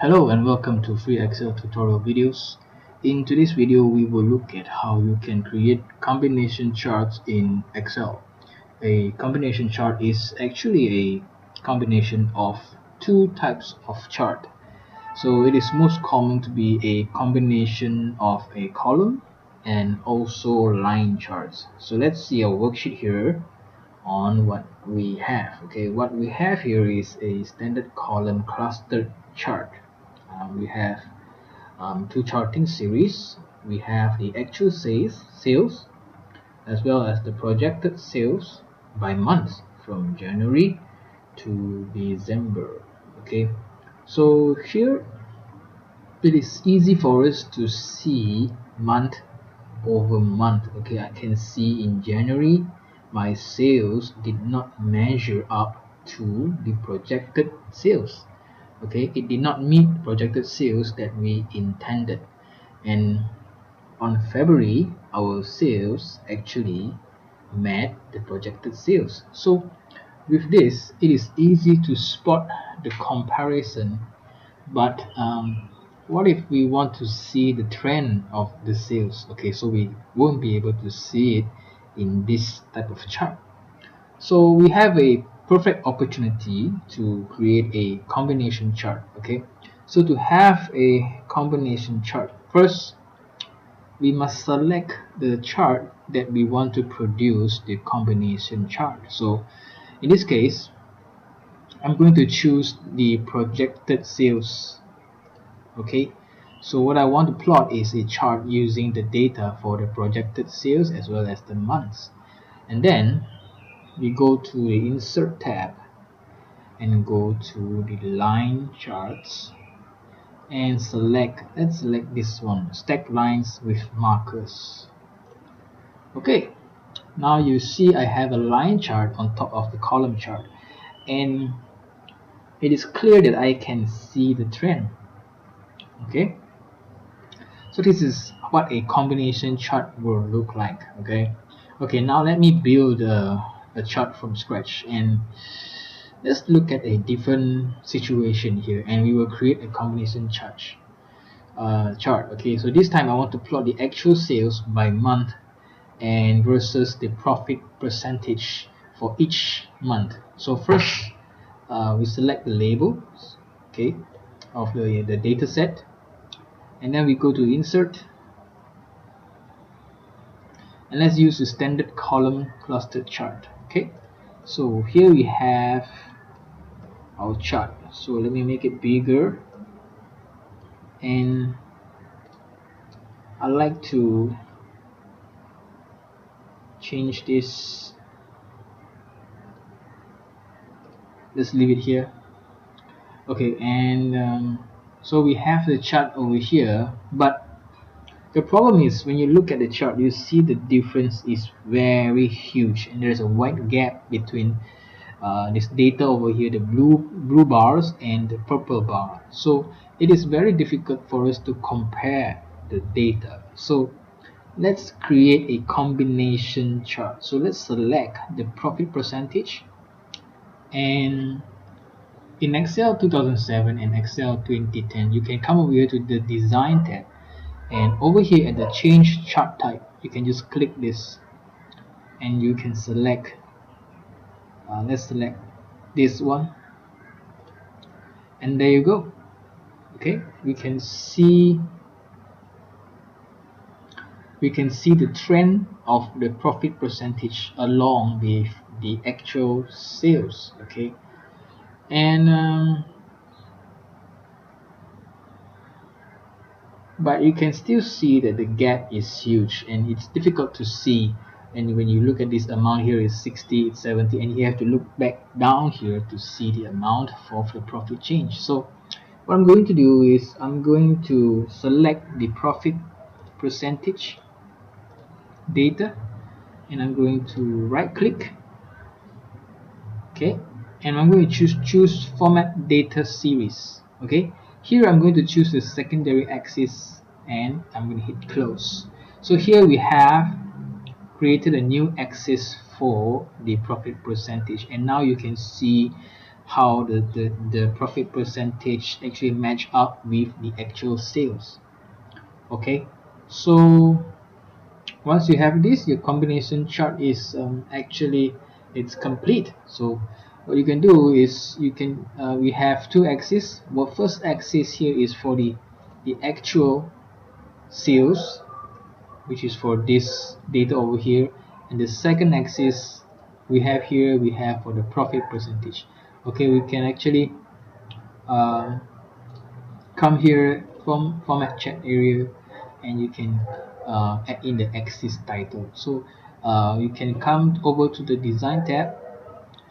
Hello and welcome to free Excel tutorial videos. In today's video, we will look at how you can create combination charts in Excel. A combination chart is actually a combination of two types of chart. So it is most common to be a combination of a column and also line charts. So let's see a worksheet here on what we have. Okay, what we have here is a standard column clustered chart. We have two charting series. We have the actual sales as well as the projected sales by month from January to December. Okay, so here it is easy for us to see month over month. Okay, I can see in January my sales did not measure up to the projected sales. Okay, it did not meet projected sales that we intended, and on February our sales actually met the projected sales. So with this it is easy to spot the comparison, but what if we want to see the trend of the sales? Okay, so we won't be able to see it in this type of chart. So we have a perfect opportunity to create a combination chart. Okay, so to have a combination chart, first we must select the chart that we want to produce the combination chart. So in this case, I'm going to choose the projected sales. Okay, so what I want to plot is a chart using the data for the projected sales as well as the months. And then we go to the insert tab and go to the line charts and let's select this one, stack lines with markers. Okay, now you see I have a line chart on top of the column chart, and it is clear that I can see the trend. Okay, so this is what a combination chart will look like. Okay, now let me build a chart from scratch, and let's look at a different situation here, and we will create a combination chart. Okay, so this time I want to plot the actual sales by month and versus the profit percentage for each month. So first we select the labels, okay, of the data set, and then we go to insert, and let's use the standard column cluster chart. Okay, so here we have our chart. So let me make it bigger, and I like to change this. Let's leave it here. Okay, and so we have the chart over here, but the problem is when you look at the chart, you see the difference is very huge, and there's a wide gap between this data over here, the blue bars and the purple bar. So it is very difficult for us to compare the data. So let's create a combination chart. So let's select the profit percentage, and in Excel 2007 and Excel 2010 you can come over here to the design tab, and over here at the change chart type you can just click this and you can select let's select this one, and there you go. Okay, we can see the trend of the profit percentage along with the actual sales. Okay, and but you can still see that the gap is huge and it's difficult to see. And when you look at this amount here is 60, it's 70, and you have to look back down here to see the amount of the profit change. So what I'm going to do is I'm going to select the profit percentage data, and I'm going to right click. Okay, and I'm going to choose format data series. Okay, here I'm going to choose the secondary axis, and I'm going to hit close. So here we have created a new axis for the profit percentage, and now you can see how the profit percentage actually match up with the actual sales. Okay, so once you have this, your combination chart is actually it's complete. So what you can do is you can we have two axes. Well, first axis here is for the actual sales, which is for this data over here, and the second axis we have here, we have for the profit percentage. Okay, we can actually um, come here from format chat area, and you can add in the axis title. So you can come over to the design tab,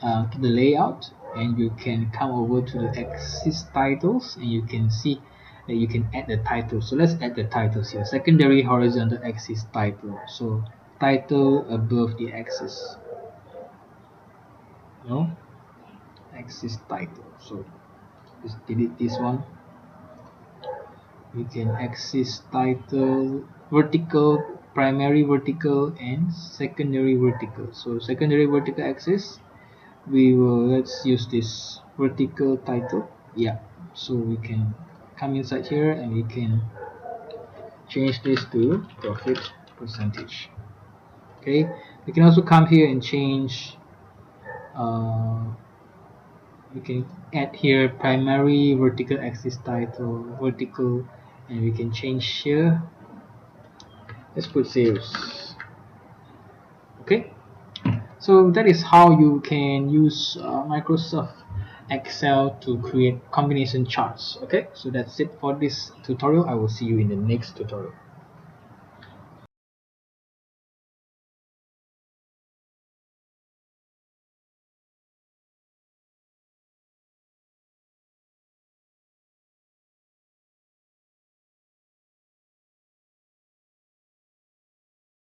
to the layout, and you can come over to the axis titles, and you can see that you can add the title. So let's add the titles here. Secondary horizontal axis title. So title above the axis, no, axis title. So just delete this one. We can axis title vertical, primary vertical, and secondary vertical. So secondary vertical axis, we will, let's use this vertical title. Yeah, so we can come inside here and we can change this to profit percentage. Okay, we can also come here and change uh, we can add here primary vertical axis title vertical, and we can change here, let's put sales. Okay, so that is how you can use Microsoft Excel to create combination charts. Okay, so that's it for this tutorial. I will see you in the next tutorial.